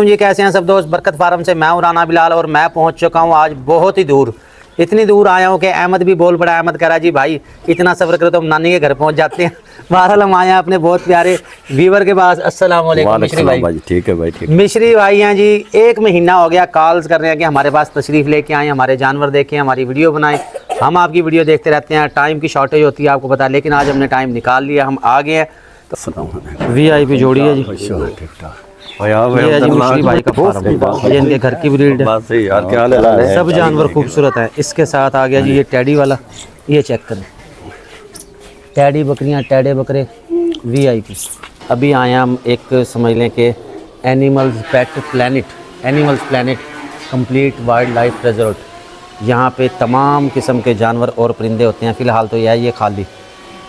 जी कैसे हैं सब दोस्त। बरकत फार्म से मैं हूं राना बिलाल और मैं पहुंच चुका हूं आज बहुत ही दूर। इतनी दूर आया हूं कि अहमद भी बोल पड़ा। अहमद कह रहा जी भाई इतना सफ़र करो तो हम नानी के घर पहुंच जाते हैं। बहरहाल हम आए हैं अपने बहुत प्यारे व्यूवर के पास। अस्सलाम वालेकुम मिश्री भाई। ठीक है भाई, ठीक। मिश्री भाई हैं जी, 1 महीना हो गया कॉल्स कर रहे हैं कि हमारे पास तशरीफ़ लेके आएँ, हमारे जानवर देखें, हमारी वीडियो बनाएं। हम आपकी वीडियो देखते रहते हैं, टाइम की शॉर्टेज होती है आपको पता है, लेकिन आज हमने टाइम निकाल लिया, हम आ गए हैं। तो VIP जोड़ी है जी, ये है जी मिश्री भाई का फार्म, ये इनके घर की ब्रीड है। सब जानवर खूबसूरत हैं। इसके साथ आ गया जी ये टैडी वाला, ये चेक करें, टैडी बकरियां, टैडे बकरे VIP। अभी आए हम एक समझ लें कि animals planet complete wild life resort. यहाँ पे तमाम किस्म के जानवर और परिंदे होते हैं। फ़िलहाल तो यह है ये खाली,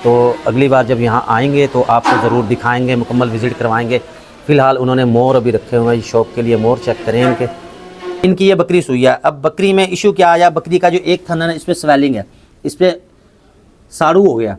तो अगली बार जब यहाँ आएंगे तो आपको ज़रूर दिखाएंगे, मुकम्मल विज़िट करवाएंगे। फ़िलहाल उन्होंने मोर अभी रखे हुए हैं शौक के लिए, मोर चेक करें इनकी ये बकरी सुई है। अब बकरी में इशू क्या आया, बकरी का जो एक थन है ना, इस पर स्वेलिंग है, इस पर साड़ू हो गया।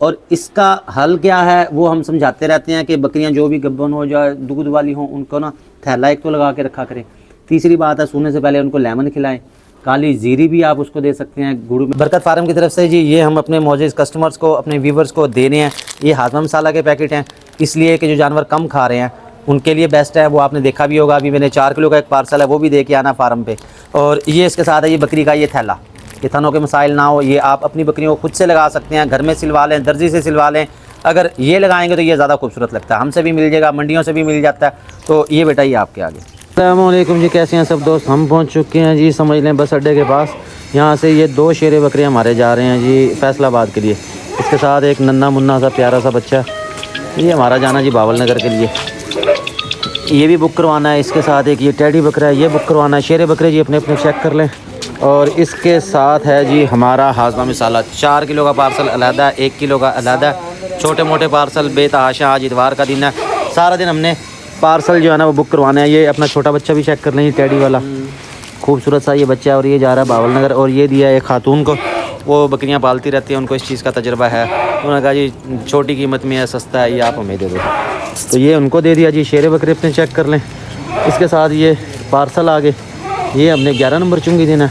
और इसका हल क्या है वो हम समझाते रहते हैं कि बकरियां जो भी गब्बन हो जाए, दूध वाली हों, उनको ना थैला एक तो लगा के रखा करें। तीसरी बात है, सोने से पहले उनको लेमन खिलाएं। काली जीरी भी आप उसको दे सकते हैं गुड़ में। बरकत फार्म की तरफ से जी ये हम अपने मौजूद कस्टमर्स को, अपने व्यूवर्स को देने हैं। ये हाजमा मसाला के पैकेट हैं, इसलिए कि जो जानवर कम खा रहे हैं उनके लिए बेस्ट है। वो आपने देखा भी होगा, अभी मैंने 4 किलो का एक पार्सल है वो भी दे के आना फार्म पे। और ये इसके साथ है ये बकरी का ये थैला, कि थनों के मसाइल ना हो। ये आप अपनी बकरियों को खुद से लगा सकते हैं, घर में सिलवा लें, दर्जी से सिलवा लें। अगर ये लगाएंगे तो ये ज़्यादा खूबसूरत लगता है। हमसे भी मिल जाएगा, मंडियों से भी मिल जाता है। तो ये बेटा ये आपके आगे। अस्सलाम वालेकुम जी, कैसे हैं सब दोस्त। हम पहुंच चुके हैं जी, समझ लें बस अड्डे के पास। यहाँ से ये 2 शेरे बकरे हमारे जा रहे हैं जी फैसलाबाद के लिए। इसके साथ एक नन्ना मुन्ना सा प्यारा सा बच्चा, ये हमारा जाना जी बावल नगर के लिए, ये भी बुक करवाना है। इसके साथ एक ये टैडी बकरा है, ये बुक करवाना है। शेरे बकरे जी अपने अपने चेक कर लें। और इसके साथ है जी हमारा हाजमा मसाला, 4 किलो का पार्सल अलहदा, 1 किलो का अलहदा। छोटे मोटे पार्सल बेतहाशा, आज इतवार का दिन है, सारा दिन हमने पार्सल जो है ना वो बुक करवाना है। ये अपना छोटा बच्चा भी चेक कर लें, टैडी वाला खूबसूरत सा ये बच्चा है। और ये जा रहा है बावल नगर। और ये दिया एक खातून को, वो बकरियां पालती रहती हैं, उनको इस चीज़ का तजुर्बा है। उन्होंने कहा जी छोटी कीमत में है, सस्ता है, ये आप हमें दे दो, तो ये उनको दे दिया जी। शेरे बकरे अपने चेक कर लें। इसके साथ ये पार्सल आ गए, ये हमने 11 नंबर चुंगी देना,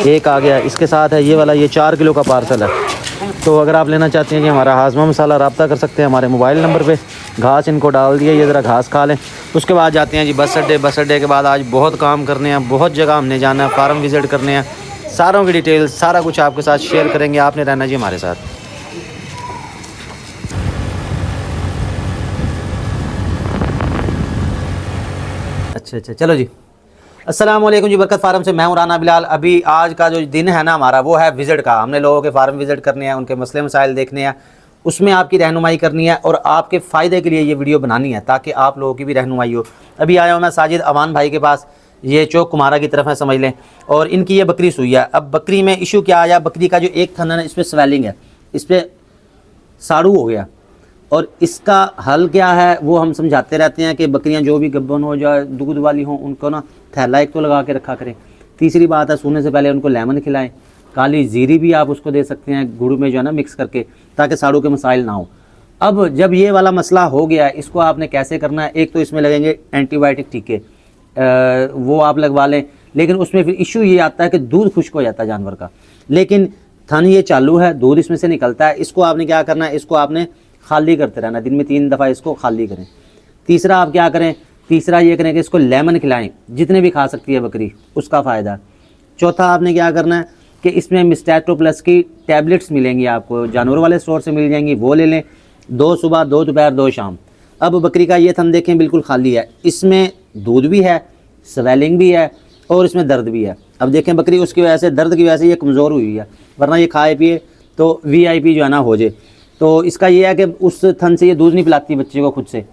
एक आ गया। इसके साथ है ये वाला, ये 4 किलो का पार्सल है। तो अगर आप लेना चाहते हैं कि हमारा हाजमा मसाला, रब्ता कर सकते हैं हमारे मोबाइल नंबर पे। घास इनको डाल दिए, ये ज़रा घास खा लें। उसके बाद जाते हैं जी बस अड्डे। बस अड्डे के बाद आज बहुत काम करने हैं, बहुत जगह हमने जाना है, फार्म विज़िट करने हैं। सारों की डिटेल सारा कुछ आपके साथ शेयर करेंगे, आपने रहना जी हमारे साथ। अच्छा चलो जी। अस्सलाम वालेकुम जी, बरकत फार्म से मैं हूं राना बिलाल। अभी आज का जो दिन है ना हमारा, वो है विज़िट का। हमने लोगों के फार्म विज़िट करने हैं, उनके मसले मसाइल देखने हैं, उसमें आपकी रहनुमाई करनी है और आपके फ़ायदे के लिए ये वीडियो बनानी है, ताकि आप लोगों की भी रहनुमाई हो। अभी आया हूँ मैं साजिद अवान भाई के पास, ये चौक कुमारा की तरफ है समझ लें। और इनकी ये बकरी सुई है। अब बकरी में इशू क्या आया, बकरी का जो एक थन है ना, इस पर स्वेलिंग है, इस पर साड़ू हो गया। और इसका हल क्या है वो हम समझाते रहते हैं कि बकरियां जो भी गब्बन हो जाए, दूध वाली हों, उनको ना थैला एक तो लगा के रखा करें। तीसरी बात है, सोने से पहले उनको लेमन खिलाएं। काली जीरी भी आप उसको दे सकते हैं गुड़ में जो है ना मिक्स करके, ताकि साड़ू के मसाइल ना हो। अब जब ये वाला मसला हो गया, इसको आपने कैसे करना है, एक तो इसमें लगेंगे एंटीबायोटिक टीके, वो आप लगवा लें। लेकिन उसमें फिर इशू ये आता है कि दूध खुश्क हो जाता है जानवर का, लेकिन थन ये चालू है, दूध इसमें से निकलता है। इसको आपने क्या करना है, इसको आपने खाली करते रहना, दिन में 3 दफ़ा इसको खाली करें। तीसरा आप क्या करें, तीसरा ये करें कि इसको लेमन खिलाएं, जितने भी खा सकती है बकरी, उसका फ़ायदा। चौथा आपने क्या करना है कि इसमें मिस्टैटो प्लस की टैबलेट्स मिलेंगी आपको, जानवर वाले स्टोर से मिल जाएंगी, वो ले लें। 2 सुबह, 2 दोपहर, 2 शाम। अब बकरी का ये थन देखें बिल्कुल खाली है, इसमें दूध भी है, स्वेलिंग भी है और इसमें दर्द भी है। अब देखें बकरी उसकी वजह से, दर्द की वजह से ये कमज़ोर हुई है, वरना ये खाए पिए तो VIP जो है ना हो जाए। तो इसका ये है कि उस थन से ये दूध नहीं पिलाती बच्चे को, खुद से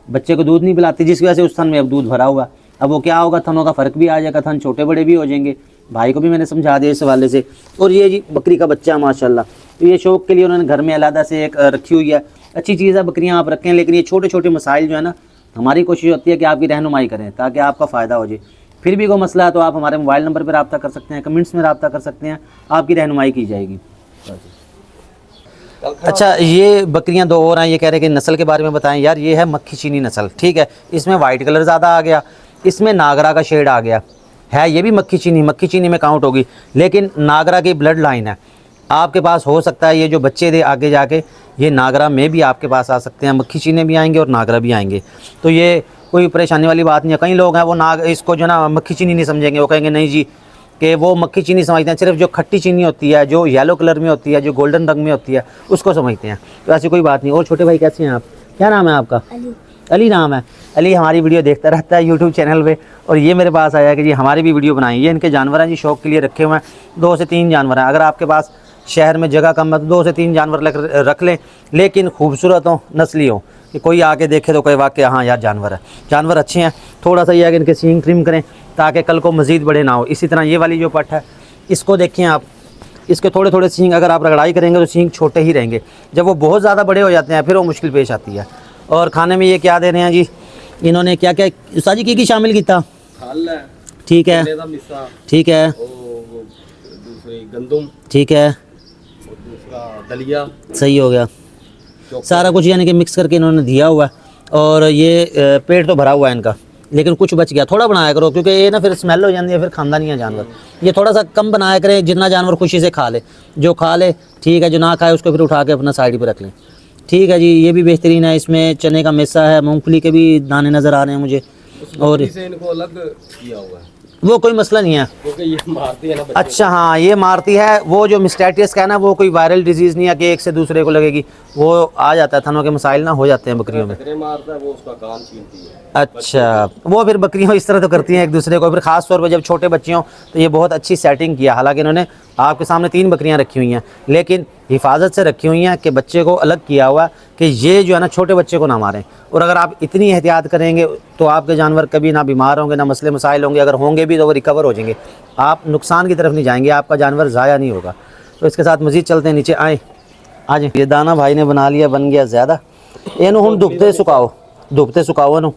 बच्चे को दूध नहीं पिलाती, जिसकी वजह से उस थन में अब दूध भरा हुआ। अब वो क्या होगा, थनों का फ़र्क भी आ जाएगा, थन छोटे बड़े भी हो जाएंगे। भाई को भी मैंने समझा दिया इस हवाले से। और ये जी बकरी का बच्चा माशाल्लाह, तो ये शौक़ के लिए उन्होंने घर में अलहदा से एक रखी हुई है। अच्छी चीज़ है, बकरियाँ आप रखें, लेकिन ये छोटे छोटे मसाइल जो है ना, हमारी कोशिश होती है कि आपकी रहनुमाई करें ताकि आपका फ़ायदा हो जाए। फिर भी कोई मसला है तो आप हमारे मोबाइल नंबर पर रब्ता कर सकते हैं, कमेंट्स में रब्ता कर सकते हैं, आपकी रहनुमाई की जाएगी। अच्छा, ये बकरियां दो और हैं, ये कह रहे हैं कि नस्ल के बारे में बताएं। यार ये है मक्खी चीनी नस्ल, ठीक है। इसमें वाइट कलर ज़्यादा आ गया, इसमें नागरा का शेड आ गया है। ये भी मक्खी चीनी में काउंट होगी, लेकिन नागरा की ब्लड लाइन है। आपके पास हो सकता है ये जो बच्चे थे आगे जाके ये नागरा में भी आपके पास आ सकते हैं, मक्खी चीनी भी आएंगे और नागरा भी आएंगे। तो ये कोई परेशानी वाली बात नहीं है। कई लोग हैं वो इसको जो ना मक्खी चीनी नहीं समझेंगे, वो कहेंगे नहीं जी कि वो मक्खी चीनी समझते हैं, सिर्फ जो खट्टी चीनी होती है, जो येलो कलर में होती है, जो गोल्डन रंग में होती है, उसको समझते हैं। तो ऐसी कोई बात नहीं। और छोटे भाई कैसे हैं आप? क्या नाम है आपका? अली नाम है। अली हमारी वीडियो देखता रहता है यूट्यूब चैनल पे, और ये मेरे पास आया कि जी हमारी भी वीडियो बनाई। ये इनके जानवर हैं जी, शौक़ के लिए रखे हुए हैं। 2 से 3 जानवर हैं। अगर आपके पास शहर में जगह कम है तो 2 से 3 जानवर रख लें, लेकिन खूबसूरत हो, नस्ली हो, कि कोई आके देखे तो कोई वाकई हाँ यार जानवर है। जानवर अच्छे हैं। थोड़ा सा ये है कि इनके सींग ट्रिम करें ताकि कल को मज़ीद बड़े ना हो। इसी तरह ये वाली जो पट है, इसको देखें आप, इसके थोड़े थोड़े सींग अगर आप रगड़ाई करेंगे तो सींग छोटे ही रहेंगे। जब वो बहुत ज़्यादा बड़े हो जाते हैं फिर वो मुश्किल पेश आती है। और खाने में ये क्या दे रहे हैं जी, इन्होंने क्या क्या उस्ताद जी की शामिल किया? ठीक है, ठीक है, गंदम, ठीक है, दलिया, सही हो गया। सारा कुछ यानी कि मिक्स करके इन्होंने दिया हुआ है। और ये पेट तो भरा हुआ है इनका, लेकिन कुछ बच गया। थोड़ा बनाया करो क्योंकि ये ना फिर स्मेल हो जाती है, फिर खांदा नहीं है जानवर। ये थोड़ा सा कम बनाया करें, जितना जानवर खुशी से खा ले। जो खा ले ठीक है, जो ना खाए उसको फिर उठा के अपना साइड पर रख लें। ठीक है जी, ये भी बेहतरीन है। इसमें चने का मेसा है, मूंगफली के भी दाने नज़र आ रहे हैं मुझे। और इनको अलग किया हुआ है, वो कोई मसला नहीं है क्योंकि ये मारती है ना। अच्छा हाँ, ये मारती है। वो जो मिस्टेटिस का है ना, वो कोई वायरल डिजीज़ नहीं है कि एक से दूसरे को लगेगी। वो आ जाता है, थनों के मसाइल ना हो जाते हैं बकरियों में। मारता है वो, उसका कान छीनती है। अच्छा, वो फिर बकरियां इस तरह तो करती हैं एक दूसरे को। फिर ख़ास तौर पर जब छोटे बच्चे हों तो ये बहुत अच्छी सेटिंग किया। हालांकि इन्होंने आपके सामने 3 बकरियां रखी हुई हैं, लेकिन हिफाजत से रखी हुई हैं कि बच्चे को अलग किया हुआ कि ये जो है ना छोटे बच्चे को ना मारें। और अगर आप इतनी एहतियात करेंगे तो आपके जानवर कभी ना बीमार होंगे, ना मसले मसाइल होंगे। अगर होंगे भी तो वो रिकवर हो जाएंगे, आप नुकसान की तरफ नहीं जाएंगे, आपका जानवर ज़ाया नहीं होगा। तो इसके साथ मज़ीद चलते हैं, नीचे आएँ। आज ये दाना भाई ने बना लिया, बन गया ज़्यादा। इनू हम धुपते सुखाओ इनू।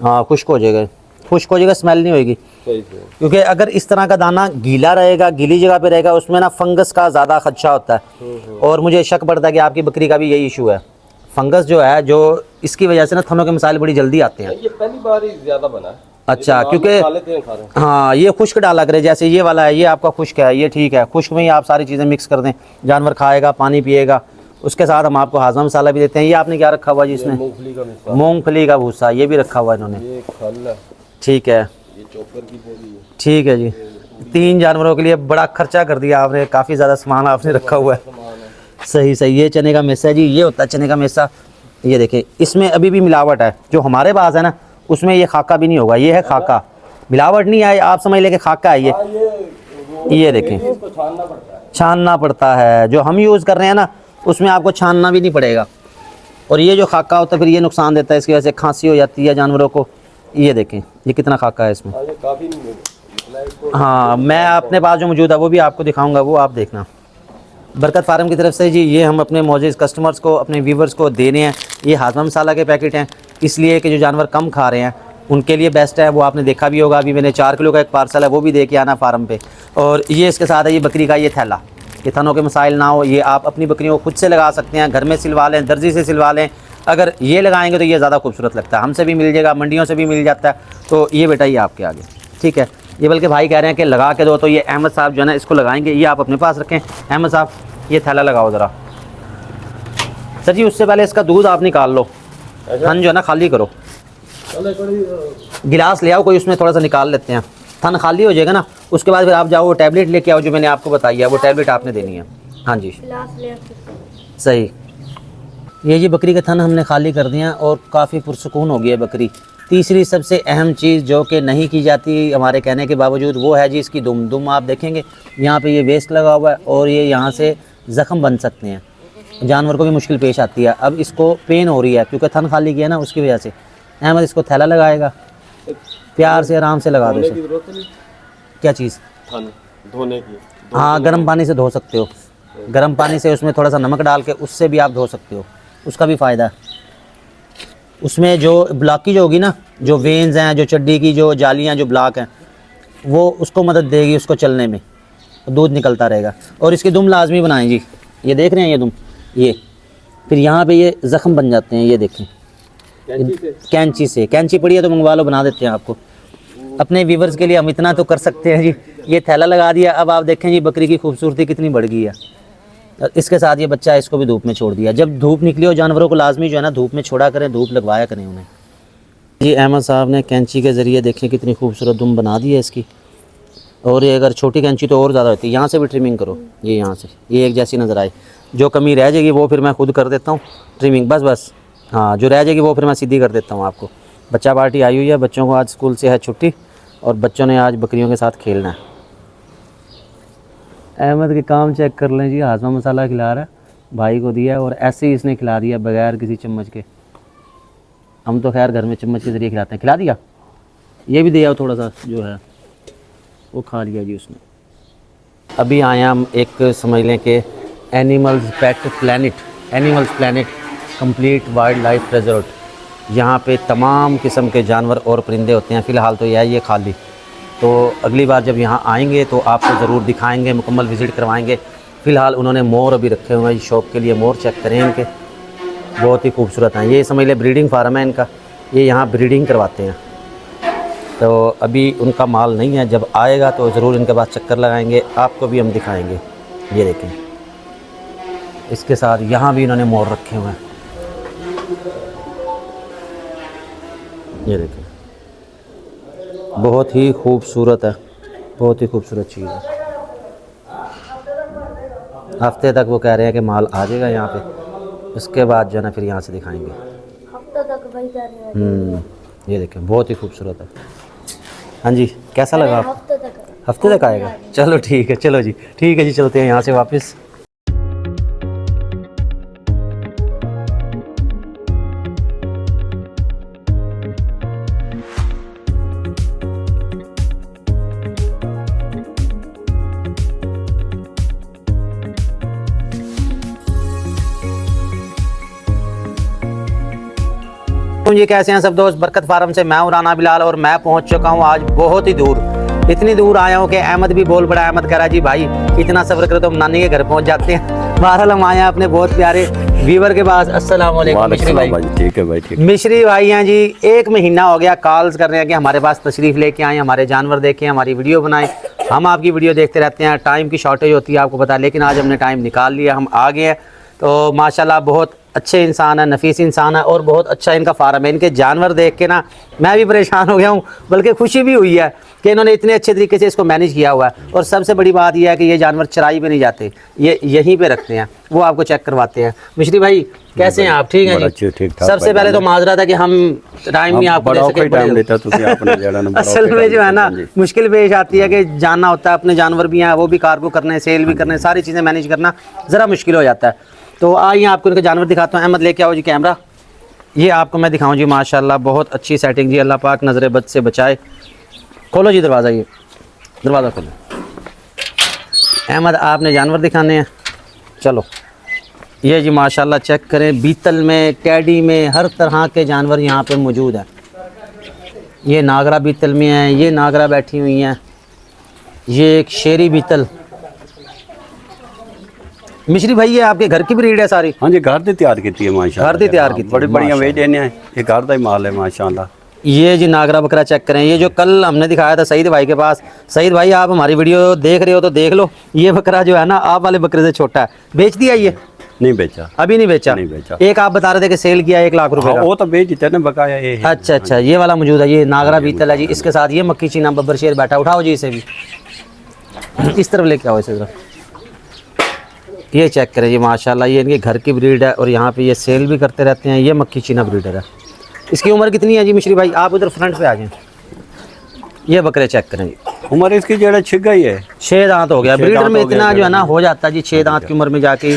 हाँ, खुश्क हो जाएगा, स्मेल नहीं होगी। क्योंकि अगर इस तरह का दाना गीला रहेगा, गीली जगह पे रहेगा, उसमें ना फंगस का ज़्यादा खदशा होता है। और मुझे शक पड़ता है कि आपकी बकरी का भी यही इशू है। फंगस जो है, जो इसकी वजह से ना थनों के मसाइल बड़ी जल्दी आते हैं। ये पहली बार ही ज़्यादा बना है। अच्छा, क्योंकि हाँ ये खुश्क डाला करे, जैसे ये वाला है, ये आपका खुश्क है, ये ठीक है। खुश्क में ही आप सारी चीज़ें मिक्स कर दें, जानवर खाएगा, पानी पिएगा। उसके साथ हम आपको हाजमा मसाला भी देते हैं। ये आपने क्या रखा हुआ जी इसमें? मूंगफली का भूसा, ये भी रखा हुआ इन्होंने। ठीक है, ठीक है जी। 3 जानवरों के लिए बड़ा खर्चा कर दिया आपने, काफ़ी ज़्यादा सामान आपने रखा हुआ है। सही सही। ये चने का मेसा है जी, ये होता है चने का मेसा। ये देखें, इसमें अभी भी मिलावट है। जो हमारे पास है ना उसमें ये खाका भी नहीं होगा, ये है खाका। मिलावट नहीं है, आप समझ लें कि खाका है ये देखें, छानना पड़ता है। जो हम यूज़ कर रहे हैं ना उसमें आपको छानना भी नहीं पड़ेगा। और ये जो खाका होता है फिर ये नुकसान देता है, इसकी वजह से खांसी हो जाती है जानवरों को। ये देखें, ये कितना खाका है इसमें। हाँ, मैं अपने पास जो मौजूद है वो भी आपको दिखाऊंगा, वो आप देखना। बरकत फार्म की तरफ से जी ये हम अपने मौजूद कस्टमर्स को, अपने व्यूवर्स को देने हैं। ये हाजमा मसाला के पैकेट हैं, इसलिए कि जो जानवर कम खा रहे हैं उनके लिए बेस्ट है। वो आपने देखा भी होगा, अभी मैंने 4 किलो का एक पार्सल है, वो भी दे के आना फार्म पे। और ये इसके साथ है ये बकरी का ये थैला, कि थनों के मसाइल ना हो। ये आप अपनी बकरियों को खुद से लगा सकते हैं, घर में सिलवा लें, दर्जी से सिलवा लें। अगर ये लगाएंगे तो ये ज़्यादा खूबसूरत लगता है। हमसे भी मिल जाएगा, मंडियों से भी मिल जाता है। तो ये बेटा ये आपके आगे, ठीक है। ये बल्कि भाई कह रहे हैं कि लगा के दो, तो ये अहमद साहब जो है ना इसको लगाएंगे। ये आप अपने पास रखें। अहमद साहब ये थैला लगाओ ज़रा। सर जी उससे पहले इसका दूध आप निकाल लो, थन जो है ना खाली करो। गिलास ले आओ कोई, उसमें थोड़ा सा निकाल लेते हैं। थन खाली हो जाएगा ना, उसके बाद फिर आप जाओ वो टैबलेट लेके आओ जो मैंने आपको बताई है, वो टैबलेट आपने देनी है। हाँ जी सही। ये जी बकरी के थन हमने खाली कर दिया और काफ़ी पुरसुकून हो गई है बकरी। तीसरी सबसे अहम चीज़ जो कि नहीं की जाती हमारे कहने के बावजूद, वो है जी इसकी दुम। आप देखेंगे यहाँ पे ये वेस्ट लगा हुआ है और ये यहाँ से ज़ख़म बन सकते हैं, जानवर को भी मुश्किल पेश आती है। अब इसको पेन हो रही है क्योंकि थन खाली किया ना, उसकी वजह से। अहमद इसको थैला लगाएगा, प्यार से आराम से लगा दो इसे। क्या चीज़? धोने की। हाँ, गर्म पानी से धो सकते हो। गर्म पानी से उसमें थोड़ा सा नमक डाल के उससे भी आप धो सकते हो, उसका भी फ़ायदा है। उसमें जो ब्लॉकेज होगी ना, जो वेन्स हैं, जो चड्डी की जो जालियाँ जो ब्लॉक हैं, वो उसको मदद देगी उसको चलने में, दूध निकलता रहेगा। और इसकी दुम लाजमी बनाएं जी। ये देख रहे हैं ये दुम, ये फिर यहाँ पे ये ज़ख़म बन जाते हैं, ये देखें कैंची पड़ी है तो मंगवा लो, बना देते हैं आपको। अपने व्यूवर्स के लिए हम इतना तो कर सकते हैं जी। ये थैला लगा दिया, अब आप देखें जी बकरी की खूबसूरती कितनी बढ़ गई है। इसके साथ ये बच्चा इसको भी धूप में छोड़ दिया। जब धूप निकली हो जानवरों को लाजमी जो है ना धूप में छोड़ा करें, धूप लगवाया करें उन्हें। जी अहमद साहब ने कैंची के ज़रिए देखें कितनी खूबसूरत दुम बना दी है इसकी। और ये अगर छोटी कैंची तो और ज़्यादा होती है। यहाँ से भी ट्रिमिंग करो, ये यहाँ से ये एक जैसी नज़र आए। जो कमी रह जाएगी वो फिर मैं खुद कर देता हूँ ट्रिमिंग, बस हाँ, जो रह जाएगी वो फिर मैं सीधी कर देता हूँ आपको। बच्चा पार्टी आई हुई है, बच्चों को आज स्कूल से है छुट्टी और बच्चों ने आज बकरियों के साथ खेलना है। अहमद के काम चेक कर लें जी, हाजमा मसाला खिला रहा है, भाई को दिया और ऐसे ही इसने खिला दिया बगैर किसी चम्मच के। हम तो खैर घर में चम्मच के ज़रिए खिलाते हैं। खिला दिया, ये भी दिया थोड़ा सा जो है वो खा लिया जी उसने। अभी आए हम एक समझ लें कि animals planet complete wild life resort. यहाँ पे तमाम किस्म के जानवर और परिंदे होते हैं। फ़िलहाल तो ये खाली, तो अगली बार जब यहाँ आएंगे तो आपको ज़रूर दिखाएंगे, मुकम्मल विज़िट करवाएंगे। फ़िलहाल उन्होंने मोर अभी रखे हुए हैं शौक के लिए। मोर चेक करें इनके, बहुत ही खूबसूरत हैं। ये समझ लें ब्रीडिंग फार्म है इनका, ये यहाँ ब्रीडिंग करवाते हैं। तो अभी उनका माल नहीं है, जब आएगा तो ज़रूर इनके पास चक्कर लगाएंगे, आपको भी हम दिखाएंगे। ये देखें, इसके साथ यहाँ भी इन्होंने मोर रखे हुए हैं। ये देखें, बहुत ही खूबसूरत है, बहुत ही खूबसूरत चीज़ है। हफ्ते तक वो कह रहे हैं कि माल आ जाएगा यहाँ पे, उसके बाद जो है ना फिर यहाँ से दिखाएंगे। हफ्ते तक वही कर रहे हैं। ये देखें, बहुत ही खूबसूरत है। हाँ जी, कैसा लगा आप? हफ्ते तक आएगा, चलो ठीक है, चलो जी ठीक है जी, चलते हैं यहाँ से वापस। ये कैसे हैं सब दोस्त, बरकत फार्म से मैं हूं राना बिलाल और मैं पहुंच चुका हूं आज बहुत ही दूर। इतनी दूर आया हूं कि अहमद भी बोल पड़ा। अहमद कह रहा जी भाई इतना सफ़र करो तो हम नानी के घर पहुंच जाते हैं। बहरहाल हम आए हैं अपने बहुत प्यारे व्यूवर के पास। अस्सलाम वालेकुम मिश्री भाई। ठीक है भाई, ठीक। मिश्री भाई हैं जी, 1 महीना हो गया कॉल्स कर रहे हैं कि हमारे पास तशरीफ़ लेके आएँ, हमारे जानवर देखें, हमारी वीडियो बनाएं। हम आपकी वीडियो देखते रहते हैं, टाइम की शॉर्टेज होती है आपको पता, लेकिन आज हमने टाइम निकाल लिया, हम आ गए हैं। तो माशाल्लाह बहुत अच्छे इंसान है, नफीस इंसान है और बहुत अच्छा इनका फार्म है। इनके जानवर देख के ना मैं भी परेशान हो गया हूँ, बल्कि खुशी भी हुई है कि इन्होंने इतने अच्छे तरीके से इसको मैनेज किया हुआ है। और सबसे बड़ी बात यह है कि ये जानवर चराई पे नहीं जाते, ये यहीं पे रखते हैं, वो आपको चेक करवाते हैं। मिश्री भाई कैसे हैं आप? ठीक हैं जी। सबसे पहले तो माजरा था कि हम टाइम नहीं आपको दे सके। असल में जो है ना मुश्किल पेश आती है कि जानना होता है, अपने जानवर भी हैं, वो भी कार्गो करने, सेल भी करने, सारी चीज़ें मैनेज करना ज़रा मुश्किल हो जाता है। तो आइए आपको इनके जानवर दिखाता हूँ। अहमद लेके आओ जी कैमरा, ये आपको मैं दिखाऊं जी। माशाल्लाह बहुत अच्छी सेटिंग जी, अल्लाह पाक नज़र बद से बचाए। खोलो जी दरवाज़ा, ये दरवाज़ा खोलो। अहमद आपने जानवर दिखाने हैं, चलो। ये जी माशाल्लाह चेक करें, बीतल में, टैडी में, हर तरह के जानवर यहाँ पे मौजूद हैं। ये नागरा बीतल में है, ये नागरा बैठी हुई हैं, ये एक शेरी बीतल। मिश्री भाई ये आपके घर की ब्रीड है सारी? हाँ जी, घर से तैयार की है माशाल्लाह। घर से तैयार की, बड़ी बढ़िया वेट है, ये घर का ही माल है माशाल्लाह। ये जी नागरा बकरा चेक करें, ये जो कल हमने दिखाया था सईद भाई के पास। सईद भाई आप हमारी वीडियो देख रहे हो तो देख लो, ये बकरा जो है ना आप वाले बकरे से छोटा है। बेच दिया ये? नहीं बेचा, अभी नहीं बेचा। नहीं बेचा। एक आप बता रहे थे कि सेल किया 1 लाख रुपए का। वो तो बेच देते ना, बकाया ये है। अच्छा अच्छा, ये वाला मौजूद है, ये नागरा बीतल है जी। इसके साथ ये मक्खी चीना बब्बर शेर बैठा, उठाओ जी इसे भी, इस तरफ लेके आओ इसे जरा। ये चेक करें जी माशाल्लाह, ये इनके घर की ब्रीड है और यहाँ पे ये सेल भी करते रहते हैं। ये मक्खी चीना ब्रीडर है। इसकी उम्र कितनी है जी मिश्री भाई? आप उधर फ्रंट पे आ जाएं। ये बकरे चेक करें जी, उम्र इसकी जो छिग गई है, 6 दांत हो गया। ब्रीडर में इतना जो है ना हो जाता है जी, 6 दांत की उम्र में जाके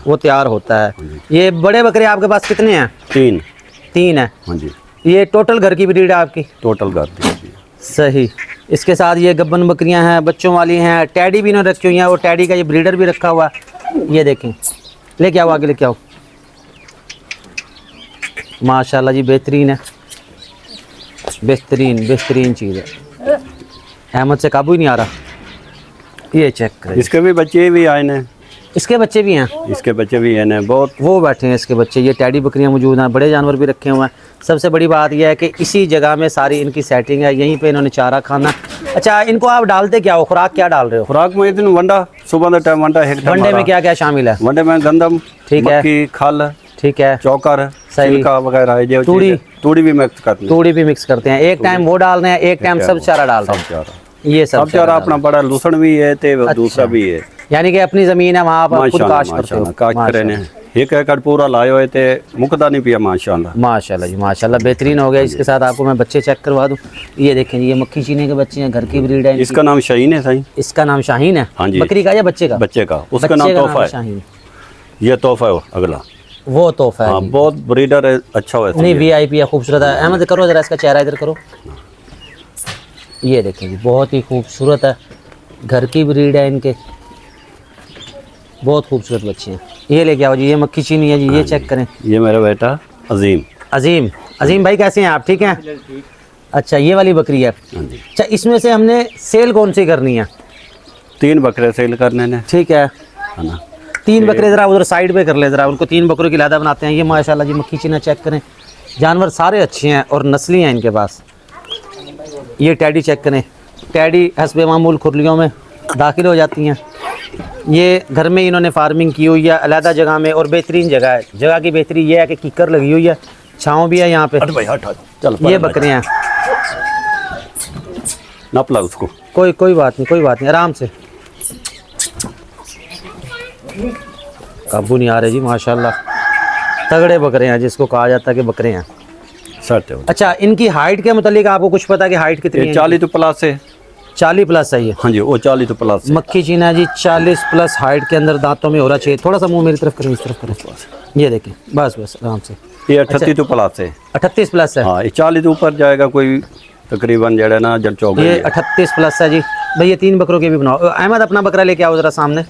वो तैयार होता है। ये बड़े बकरे आपके पास कितने हैं? 3 है। हाँ जी। ये टोटल घर की ब्रीड है आपकी? टोटल घर की। सही। इसके साथ ये गब्बन बकरियां हैं, बच्चों वाली हैं, टैडी भी इन्होंने रखी हुई हैं। वो टैडी का ये ब्रीडर भी रखा हुआ है, ये देखें। लेके आओ, आगे लेके आओ। माशाल्लाह जी बेहतरीन है, बेहतरीन चीज़ है। अहमद से काबू ही नहीं आ रहा। ये चेक करें, इसके भी बच्चे भी आए हैं। इसके बच्चे भी हैं, इसके बच्चे भी हैं ना बहुत। वो बैठे हैं इसके बच्चे। ये टैडी बकरियां मौजूद हैं, बड़े जानवर भी रखे हुए हैं। सबसे बड़ी बात यह है कि इसी जगह में सारी इनकी सेटिंग है, यहीं पे इन्होंने चारा खाना। अच्छा, इनको आप डालते क्या हो, खुराक क्या डाल रहे हो? खुराक में दिन वंडा, सुबह का टाइम वंडा एक वनडे में क्या क्या शामिल है? वंडे में गंदम, ठीक है। मक्की, खल, ठीक है, चौकर, सही। छिलका वगैरह ये तूड़ी। तूड़ी भी मिक्स करते हैं। तूड़ी भी मिक्स करते हैं। एक टाइम वो डाल रहे हैं, एक टाइम सब चारा डाल रहे सब हैं। चारा, ये सब सब चारा अपना बड़ा लूसण भी है ते दूसरा भी है। यानी कि अपनी जमीन है, वहाँ आप खुद माशाल्लाह काश्त करते हो। माशाल्लाह काश्त करे ने एक एकड़ पूरा लाए हुए थे, मुकदा नहीं पिया माशाल्लाह। माशाल्लाह जी माशाल्लाह, बेहतरीन हो गया। इसके साथ आपको मैं बच्चे चेक करवा दूं। ये देखें जी, ये मक्खी चीनी के बच्चे हैं, घर की ब्रीड है इनकी। इसका नाम शाहीन है सही। इसका नाम शाहीन है। हाँ जी। बकरी का या बच्चे का? बच्चे का, उसका बच्चे नाम का तोहफा है। शाहीन। ये तोहफा है अगला, वो तोहफा हाँ है। बहुत ब्रीडर है, अच्छा हुआ नहीं VIP है, खूबसूरत है। अहमद करो जरा इसका चेहरा इधर करो। ये देखें जी, बहुत ही खूबसूरत है, घर की ब्रीड है इनके, बहुत खूबसूरत बच्चे हैं। ये लेके आओ जी, ये मक्खी चीनी है जी, ये चेक करें। ये मेरा बेटा अजीम। अजीम, अजीम भाई कैसे हैं आप? ठीक हैं। अच्छा, ये वाली बकरी है। हाँ जी, अच्छा, इसमें से हमने सेल कौन सी करनी है? 3 बकरे सेल करने ने, ठीक है, है ना। 3 बकरे जरा उधर साइड पे कर ले, जरा उनको 3 बकरों की लादा बनाते हैं। ये माशाल्लाह जी मक्खी चीना चेक करें, जानवर सारे अच्छे हैं और नस्ली हैं इनके पास। ये टैडी चेक करें, टैडी हस्बे मामूल खुरलियों में दाखिल हो जाती हैं। ये घर में इन्होंने फार्मिंग की हुई है अलहदा जगह में, और बेहतरीन जगह है। जगह की बेहतरी ये है कि कीकर लगी हुई है, छाँव भी है यहाँ पे। हट भाई हट हट, चल ये बकरियाँ नप ला उसको। कोई बात नहीं, कोई बात नहीं, आराम से। काबू नहीं आ रहे जी माशाल्लाह, तगड़े बकरे हैं, जिसको कहा जाता है कि बकरे हैं। सट है। अच्छा, इनकी हाइट के मुतालिक आपको कुछ पता है कि हाइट कितनी ये है? 40 तो प्लस है। 40 प्लस है ये। हाँ जी, वो 40 तो प्लस है। मक्खी चीना जी 40 प्लस हाइट के अंदर दांतों में होना चाहिए। थोड़ा सा मुंह मेरी तरफ करें, इस तरफ करें, ये देखें, बस बस आराम से। ये 38 तो प्लस है। 38 प्लस है। हाँ, ये 40 ऊपर जाएगा कोई तकरीबन जड़ा ना जब चौक। ये 38 प्लस है जी। भाई ये 3 बकरों के भी बनाओ। अहमद अपना बकरा लेके आओ जरा सामने।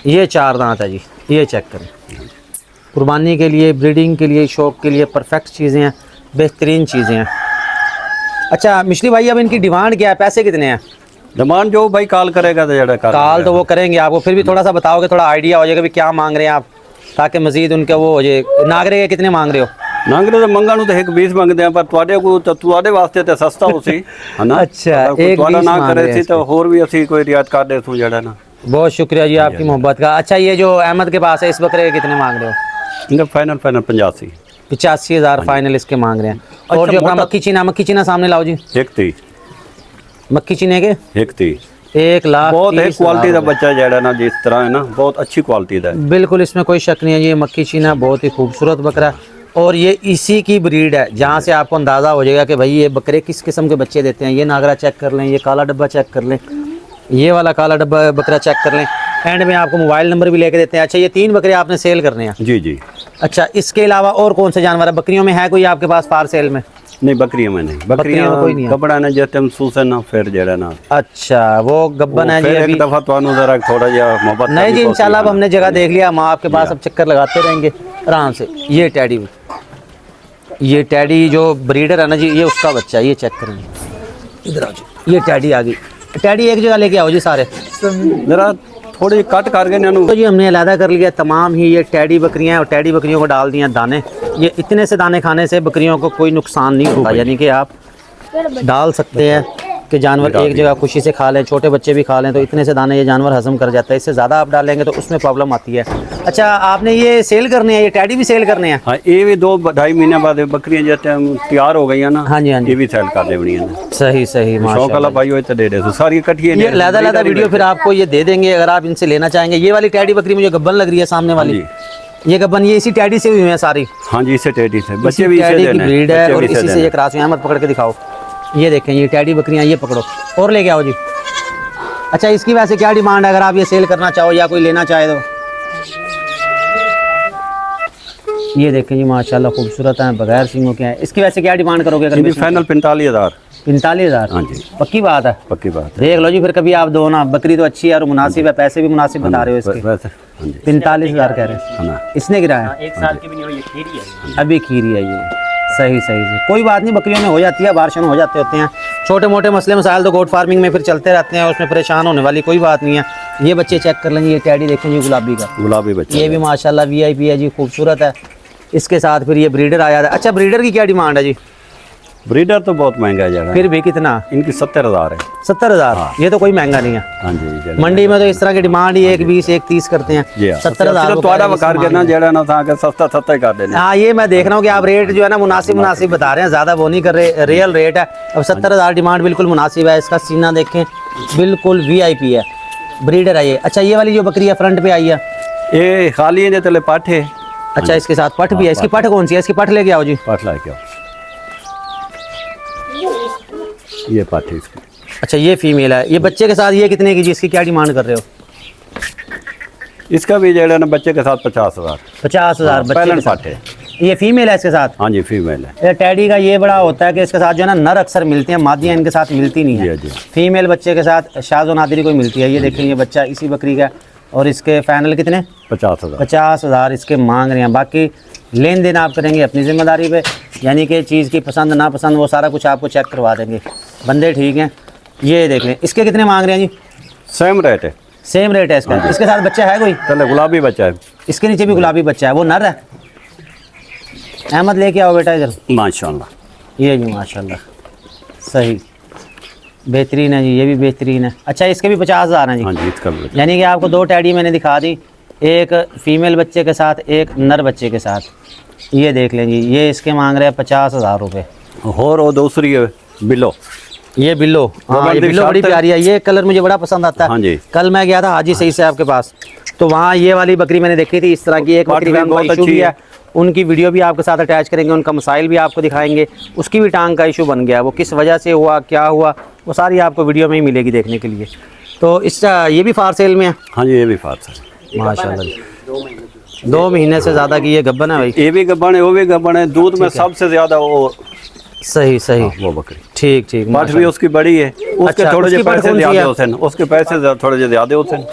ये 4 दांत है जी, ये चेक करें। कुर्बानी के लिए, ब्रीडिंग के लिए, शौक के लिए परफेक्ट चीज़ें हैं, बेहतरीन चीज़ें हैं। अच्छा मिश्री भाई, अब इनकी डिमांड क्या है, पैसे कितने हैं? डिमांड जो भाई कॉल करेगा तो जड़ा कॉल तो वो करेंगे आपको, फिर भी थोड़ा सा बताओगे, थोड़ा आइडिया हो जाएगा भी क्या मांग रहे हैं आप, ताकि मजीद उनके वो हो जाए। नागरे के कितने मांग रहे हो? नांगरे तो मंगणु तो 120 मंगते हैं, पर ਤੁਹਾਡੇ को तो ਤੁਹਾਡੇ वास्ते तो सस्ता हो सी है ना। अच्छा, अगर कोई 120 ਤੁਹਾਡਾ ना मांग करे रहे हैं सी तो और भी ਅਸੀਂ कोई रियायत कर दे तू जड़ा ना। बहुत शुक्रिया जी आपकी मोहब्बत का। अच्छा, ये जो अहमद के पास है, इस बकरे के कितने मांग रहे हो? इनका फाइनल 85। 85,000 फाइनल इसके मांग रहे हैं। और जो अपना मक्खी चीना सामने लाओ जी। 130 मक्खी चीने के 130 1 लाख बहुत है 30,000 क्वालिटी का बच्चा जड़ा ना, जिस तरह है ना बहुत अच्छी क्वालिटी का है। बिल्कुल, इसमें कोई शक नहीं है। ये मक्खी चीना बहुत ही खूबसूरत बकरा है, और ये इसी की ब्रीड है, जहाँ से आपको अंदाज़ा हो जाएगा कि भाई ये बकरे किस किस्म के बच्चे देते हैं। ये नागरा चेक कर लें, ये काला डब्बा चेक कर लें, ये वाला काला डब्बा बकरा चेक कर लें। एंड में आपको मोबाइल नंबर भी लेके देते हैं। अच्छा, ये 3 बकरे आपने सेल करने हैं? जी जी। अच्छा, इसके अलावा और कौन से जानवर है? बकरियों में है कोई आपके पास फार सेल में? नहीं, बकरियां में नहीं, बकरियां में कोई नहीं है। कपड़ा ना जैसे हम सूसे ना फिर जड़ा ना। अच्छा, वो गब्बन है जी फिर अभी। एक दफा तो जरा थोड़ा जा मोहब्बत नहीं जी, इंशाल्लाह अब हमने जगह देख लिया, माँ आपके पास अब चक्कर लगाते रहेंगे आराम से। ये टैडी, ये टैडी जो ब्रीडर है ना जी, ये उसका बच्चा है, ये चेक करेंगे। इधर आओ जी, ये टैडी आ गई। टैडी एक जगह लेके आओ जी सारे, जरा थोड़ी कट करके ना। तो जी हमने अलहदा कर लिया तमाम ही ये टैडी बकरियां हैं, और टैडी बकरियों को डाल दिया दाने। ये इतने से दाने खाने से बकरियों को कोई नुकसान नहीं होता, यानी कि आप डाल सकते हैं कि जानवर एक जगह खुशी से खा लें, छोटे बच्चे भी खा लें, तो इतने से दाने ये जानवर हजम कर जाता है। इससे ज़्यादा आप डालेंगे तो उसमें प्रॉब्लम आती है। अच्छा, आपने ये सेल करने हैं, ये टैडी भी सेल करने हैं? हाँ, ये भी 2-2.5 महीने बाद बकरियां जैसे तैयार हो गई है ना। हाँ जी, हाँ जी, ये भी सेल कर देनी है। सही सही, शौक वाला माशाल्लाह। भाई हो तो दे दे, तो सारी इकट्ठी है। ये अलग-अलग वीडियो फिर आपको ये दे देंगे अगर आप इनसे लेना चाहेंगे। ये वाली टैडी बकरी मुझे गब्बन लग रही है सामने वाली, ये गब्बन ये इसी टैडी से हुई है सारी। हाँ जी, इसे टैडी से बच्चे इसी भी इसे टैडी की देने, ब्रीड है, बच्चे और भी इसी से देने। ये क्रॉस हुई है। अहमद पकड़ के दिखाओ, ये देखें ये टैडी बकरियां, ये पकड़ो और लेके आओ जी। अच्छा, इसकी वैसे क्या डिमांड है अगर आप ये सेल करना चाहो या कोई लेना चाहे तो? ये देखें जी माशाल्लाह खूबसूरत है, बगैर सींगों के हैं। इसकी वैसे क्या डिमांड करोगे? अगर इनकी फाइनल 45,000। 45,000? हाँ जी, पक्की बात है? पक्की बात है। देख लो जी, फिर कभी आप दो ना, बकरी तो अच्छी है और मुनासिब है, पैसे भी मुनासिब बता रहे हो इसके। वैसे हाँ जी, 45,000 कह रहे हैं। है ना। इसने गिराया? 1 साल की भी नहीं हुई, ये खीरी है। अभी खीरी है ये। सही सही जी, कोई बात नहीं, बकरियों में हो जाती है, बारिशों में हो जाते होते हैं छोटे मोटे मसले मसाइल, तो गोट फार्मिंग में फिर चलते रहते हैं, उसमें परेशान होने वाली कोई बात नहीं है। ये बच्चे चेक कर लेंगे, ये टैडी देखें जी गुलाबी का, गुलाबी बच्चा ये भी माशाल्लाह VIP है जी, खूबसूरत है। इसके साथ फिर ये ब्रीडर आया था। अच्छा, ब्रीडर की क्या डिमांड है जी? ब्रीडर तो बहुत महंगा है जरा, फिर भी कितना? इनकी 70,000 है। 70,000? ये तो कोई महंगा नहीं है। हाँ जी जरा। मंडी में तो इस तरह की डिमांड ही 1,20 1,30 करते हैं। जी 70,000 तुम्हारा वकार करना जरा ना था कि सस्ता सस्ता ही कर देना। हाँ, ये मैं देख रहा हूँ कि आप रेट जो है ना मुनासिब बता रहे हैं, ज़्यादा वो नहीं कर रहे, रियल रेट है। अब 70,000 डिमांड बिल्कुल मुनासिब है। इसका सीना देखें, बिल्कुल VIP है, ब्रीडर है ये। अच्छा, ये वाली जो बकरी है फ्रंट पे आई है, ये खाली है तले पाठ है। अच्छा, इसके साथ पठ भी है। इसकी पठ कौन सी है? इसकी पठ लेके आओ जी। पाठ ला के आओ, ये पाठ है इसकी। अच्छा, ये फीमेल है। ये बच्चे के साथ ये कितने की जी? इसकी क्या डिमांड कर रहे हो? इसका भी जो है ना बच्चे के साथ 50,000। 50,000 बच्चे पहले के साथ। पाठ है। ये फीमेल है इसके साथ? हाँ जी फीमेल है। ये टैडी का ये बड़ा होता है कि इसके साथ जो है ना नर अक्सर मिलते हैं, मादियाँ इनके साथ मिलती नहीं है। जी जी। फीमेल बच्चे के साथ शाज़ व नादिरी कोई मिलती है। ये देखें, ये बच्चा इसी बकरी का है। और इसके फाइनल कितने? 50,000। 50,000 इसके मांग रहे हैं। बाकी लेन देन आप करेंगे अपनी जिम्मेदारी पे, यानी कि चीज़ की पसंद ना पसंद वो सारा कुछ आपको चेक करवा देंगे। बंदे ठीक हैं। ये देख लें, इसके कितने मांग रहे हैं जी? सेम रेट है। सेम रेट है इसका। इसके साथ बच्चा है कोई? चलो गुलाबी बच्चा है। इसके नीचे भी गुलाबी बच्चा है, वो नर है। अहमद लेके आओ बेटा इधर। माशाल्लाह। ये जी माशाल्लाह, सही बेहतरीन है जी, ये भी बेहतरीन है। अच्छा, इसके भी 50,000 हैं जी? हाँ जी इसका भी। यानी कि आपको 2 टैडी मैंने दिखा दी, एक फीमेल बच्चे के साथ, एक नर बच्चे के साथ। ये देख लें जी, ये इसके मांग रहे हैं 50,000 रुपये। और वो दूसरी है बिलो। ये बिल्लो, हाँ ये बिल्लो बड़ी प्यारी है। ये कलर मुझे बड़ा पसंद आता है। हाँ जी। कल मैं गया था हाजी सही साहब के पास, तो वहाँ ये वाली बकरी मैंने देखी थी इस तरह की। एक बकरी का बहुत इशू अच्छी भी है। है, उनकी वीडियो भी आपके साथ अटैच करेंगे, उनका मसाइल भी आपको दिखाएंगे। उसकी भी टांग का इशू बन गया, वो किस वजह से हुआ, क्या हुआ, वो सारी आपको वीडियो में ही मिलेगी देखने के लिए। तो इस ये भी फार सेल में है? हाँ जी ये भी फार्स है माशाल्लाह। 2 महीने से ज़्यादा की ये गब्बन है भाई? ये भी गब्बन है, वो भी गब्बन है। दूध में सबसे ज्यादा वो सही सही वो बकरी। ठीक ठीक। पाठ भी उसकी बड़ी है, उसके अच्छा, थोड़े उसकी से पाठ पैसे कौन सी ज्यादा है? होते हैं, उसके पैसे थोड़े से ज्यादा होते हैं।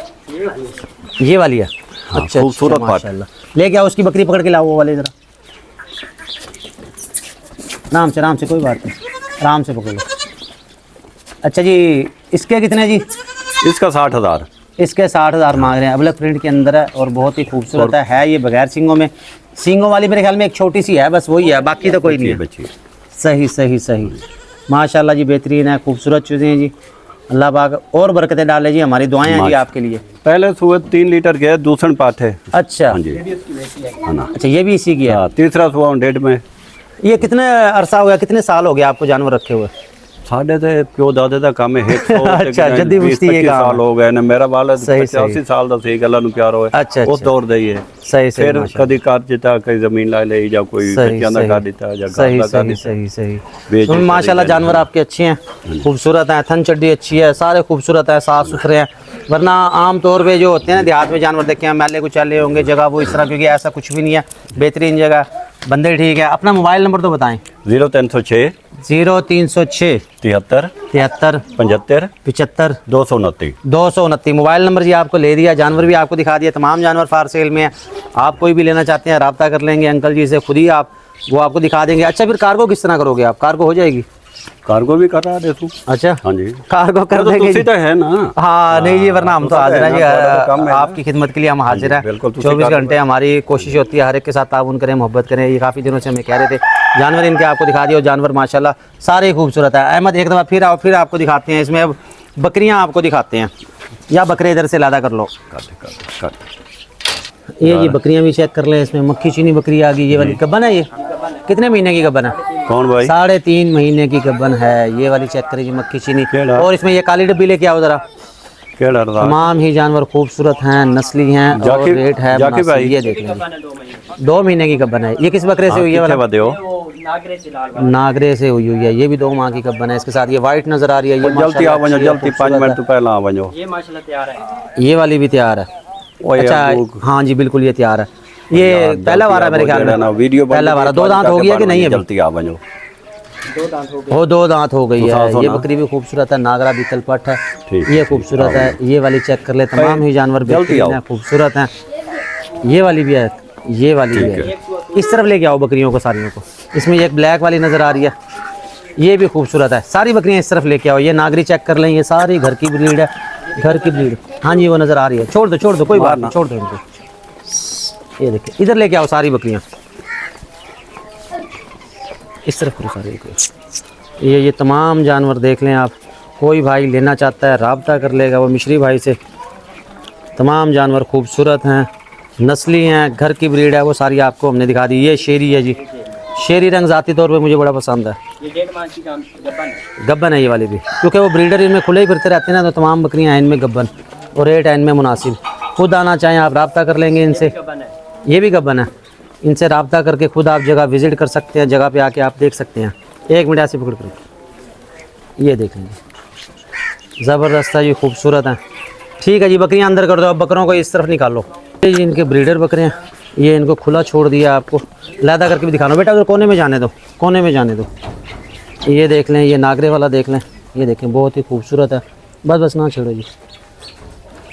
ये वाली है? हाँ, अच्छा, खूबसूरत पाठ। माशाल्लाह। लेके आओ उसकी बकरी, पकड़ के लाओ वो वाले जरा। आराम से कोई बात नहीं, आराम से पकड़ लो। अच्छा जी, इसके कितने जी? इसका 60,000। इसके 60,000 मांग रहे हैं। अबलक प्रिंट के अंदर है और बहुत ही खूबसूरत है ये बगैर सींगों में। सींगों वाली मेरे ख्याल में एक छोटी सी है, बस वही है, बाकी तो कोई नहीं है। बच्ची सही सही सही माशाल्लाह जी, बेहतरीन है, खूबसूरत चीज़ें हैं जी। अल्लाह पाक और बरकतें डाले जी, हमारी दुआएं हैं जी आपके लिए। पहले सुबह 3 लीटर के दूसरा पाठ है। अच्छा हाँ जी है ना। अच्छा, ये भी इसी की है? हाँ, तीसरा सुबह 1.5 में। ये कितने अरसा हो गया, कितने साल हो गया आपको जानवर रखे हुए? साढ़े ते प्यो दादे का काम है। अच्छा, जद्दी मुश्ती ये काम साल हो गए ने। मेरा बाल सही, 85 साल दा सी गल्ला नु प्यार होए। अच्छा, उस दौर दे ही है। सही सही फिर माशाल्लाह। कदी कर दिता, कई जमीन ला ले या कोई सही बच्चियां दा कर दिता या सही घर दा कर सही दिता। सही सही बेच तो दिता, माशाल्लाह बेच जानवर आपके अच्छे हैं, खूबसूरत हैं, थन चड्डी अच्छी है, सारे खूबसूरत है, साफ़ सुथरे हैं। वरना आम तौर पे जो होते हैं ना देहात में जानवर देखे हैं, मैले कुचले होंगे, जगह वो इस तरह, क्योंकि ऐसा कुछ भी नहीं है, बेहतरीन जगह, बंदे ठीक है। अपना मोबाइल नंबर तो बताएं। 0306 0306 73 73 75 75 229। 229 मोबाइल नंबर जी आपको ले दिया, जानवर भी आपको दिखा दिया, तमाम जानवर फार सेल में है। आप कोई भी लेना चाहते हैं रब्ता कर लेंगे अंकल जी से, खुद ही आप वो आपको दिखा देंगे। अच्छा, फिर कार्गो किस तरह करोगे आप? कार्गो हो जाएगी? कार्गो भी कर रहा है तू। अच्छा, हाँ जी कार्गो कर तो देंगे तुसी तो है ना। हाँ नहीं जी, वरना हम तो हाजिर हैं जी, काम है ना। आपकी खिदमत के लिए हम हाजिर हैं। बिल्कुल, तुसी 24 कार्गो घंटे हमारी कोशिश होती है हर एक के साथ ताउन करें, मोहब्बत करें। ये काफ़ी दिनों से हमें कह रहे थे, जानवर इनके आपको दिखा दिए, और जानवर माशाल्लाह सारे खूबसूरत है। अहमद एक दफ़ा फिर आओ, फिर आपको दिखाते हैं। इसमें अब बकरियाँ आपको दिखाते हैं, या बकरे इधर से लादा कर लो। ये जी बकरियाँ भी चेक कर लें। इसमें मक्खी चीनी बकरी आ गई, ये वाली गब्बन है। ये कितने महीने की गब्बन है? कौन भाई? 3.5 महीने की गब्बन है। ये वाली चेक करें जी, मक्खी चीनी। केड़ा? और इसमें ये काली डब्बी लेके आओ जरा। केड़ा रहा? तमाम ही जानवर खूबसूरत हैं, नस्ली हैं, और जाकिर- रेट है जाकिर मुनासिब। भाई। ये देख लें, 2 महीने की गब्बन है। ये किस बकरे से हुई है? वाला नागरे से हुई है। ये भी 2 माह की गब्बन है। इसके साथ ये वाइट नजर आ रही है। ये जल्दी आ माशाल्लाह वनो, अच्छी है, जल्दी 5 खूबसूरत मिनट तो पहले आ वनो। है। ये वाली भी तैयार है। ओए अच्छा, अबू। हाँ जी बिल्कुल ये तैयार है। ये पहला वारा मेरे ख्याल में, वीडियो पहला वारा। 2 दांत हो गया कि नहीं है? जल्दी आ वनो। वो 2 दांत हो गई है। तो ये बकरी भी खूबसूरत है, नागरा बीतल पट है। ठीक, ये खूबसूरत है। ये वाली चेक कर ले, तमाम ही जानवर जल्दी बेहतरीन आओ। हैं, खूबसूरत हैं। ये वाली भी है, ये वाली भी है। इस तरफ लेके आओ बकरियों को, सारियों को। इसमें एक ब्लैक वाली नज़र आ रही है, ये भी खूबसूरत है। सारी बकरियां इस तरफ लेके आओ। ये नागरी चेक कर लें, ये सारी घर की ब्रीड है, घर की ब्रीड। हाँ जी वो नज़र आ रही है, छोड़ दो कोई बात नहीं, छोड़ दो इनको। ये देखिए इधर लेके आओ सारी बकरियां, इस तरफ करो सारी बकरियां। ये तमाम जानवर देख लें आप, कोई भाई लेना चाहता है राब्ता कर लेगा वो मिश्री भाई से। तमाम जानवर खूबसूरत हैं, नस्ली हैं, घर की ब्रीड है, वो सारी आपको हमने दिखा दी। ये शेरी है जी, शेरी रंग ज़ाती तौर पे मुझे बड़ा पसंद है। ये 1.5 माह की गब्बन है। गब्बन है ये वाली भी, क्योंकि वो ब्रीडर इनमें खुले ही फिरते रहते हैं ना, तो तमाम बकरियां हैं इनमें गब्बन, और रेट है इनमें मुनासिब। खुद आना चाहें आप रब्ता कर लेंगे इनसे। गब्बन है। ये भी गब्बन है, इनसे रब्ता करके खुद आप जगह विज़िट कर सकते हैं, जगह पे आके आप देख सकते हैं। एक मिनट ऐसे पकड़ कर, ये देख लीजिए, ज़बरदस्त है, ये खूबसूरत है। ठीक है जी, बकरियां अंदर कर दो, अब बकरों को इस तरफ निकालो। ये जी इनके ब्रीडर बकरे हैं, ये इनको खुला छोड़ दिया आपको, लैदा करके भी दिखाना बेटा, उधर कोने में जाने दो, कोने में जाने दो। ये देख लें, ये नागरे वाला देख लें, ये देखें बहुत ही खूबसूरत है। बस ना छेड़ो जी,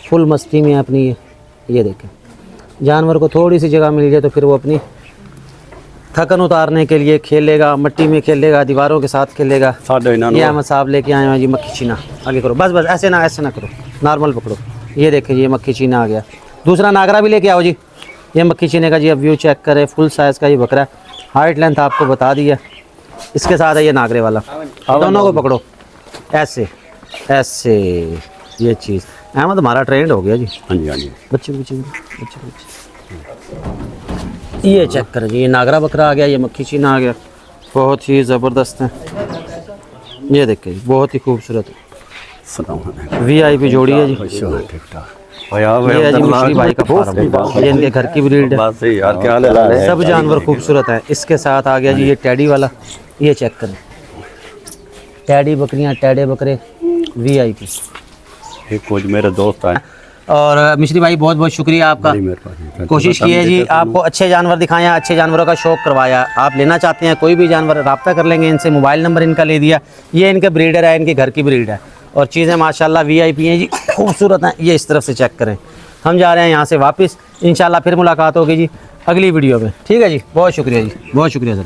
फुल मस्ती में है अपनी। ये देखें, जानवर को थोड़ी सी जगह मिल जाए तो फिर वो अपनी थकन उतारने के लिए खेलेगा, मिट्टी में खेलेगा, दीवारों के साथ खेलेगा। ये अहमद साहब लेके आए हैं जी मक्खी चीना। आगे करो, बस ऐसे ना करो, नॉर्मल पकड़ो। ये देखें, ये मक्खी चीना आ गया। दूसरा नागरा भी लेके आओ जी। ये मक्खी चीने का जी, अब व्यू चेक करें, फुल साइज़ का ये बकरा है, हाइट लेंथ आपको बता दी है। इसके साथ है ये नागरे वाला, दोनों को पकड़ो ऐसे ऐसे। ये चीज़ अहमद हमारा ट्रेंड हो गया जी। हाँ जी हाँ जी। बच्चे ये चेक करें जी, ये नागरा बकरा आ गया, ये मक्खी चीना आ गया, बहुत ही ज़बरदस्त है। ये देखिए बहुत ही खूबसूरत VIP जोड़ी है जी। ये है जी मिश्री भाई का फार्म, ये इनके घर की ब्रीड है। बस यार क्या हाल है? सब जानवर खूबसूरत है। इसके साथ आ गया जी ये टैडी वाला, ये चेक करें, टैडी बकरियां, टैडे बकरे VIP। ये कुछ मेरे दोस्त आए। और मिश्री भाई बहुत बहुत शुक्रिया आपका, कोशिश की है जी आपको अच्छे जानवर दिखाया, अच्छे जानवरों का शौक़ करवाया। आप लेना चाहते हैं कोई भी जानवर, रब्ता कर लेंगे इनसे, मोबाइल नंबर इनका ले दिया। ये इनके ब्रीडर है, इनके घर की ब्रीड है, और चीज़ें माशाल्लाह VIP हैं जी, खूबसूरत हैं। ये इस तरफ से चेक करें। हम जा रहे हैं यहाँ से वापस, इंशाल्लाह फिर मुलाकात होगी जी अगली वीडियो में। ठीक है जी, बहुत शुक्रिया जी, बहुत शुक्रिया सर।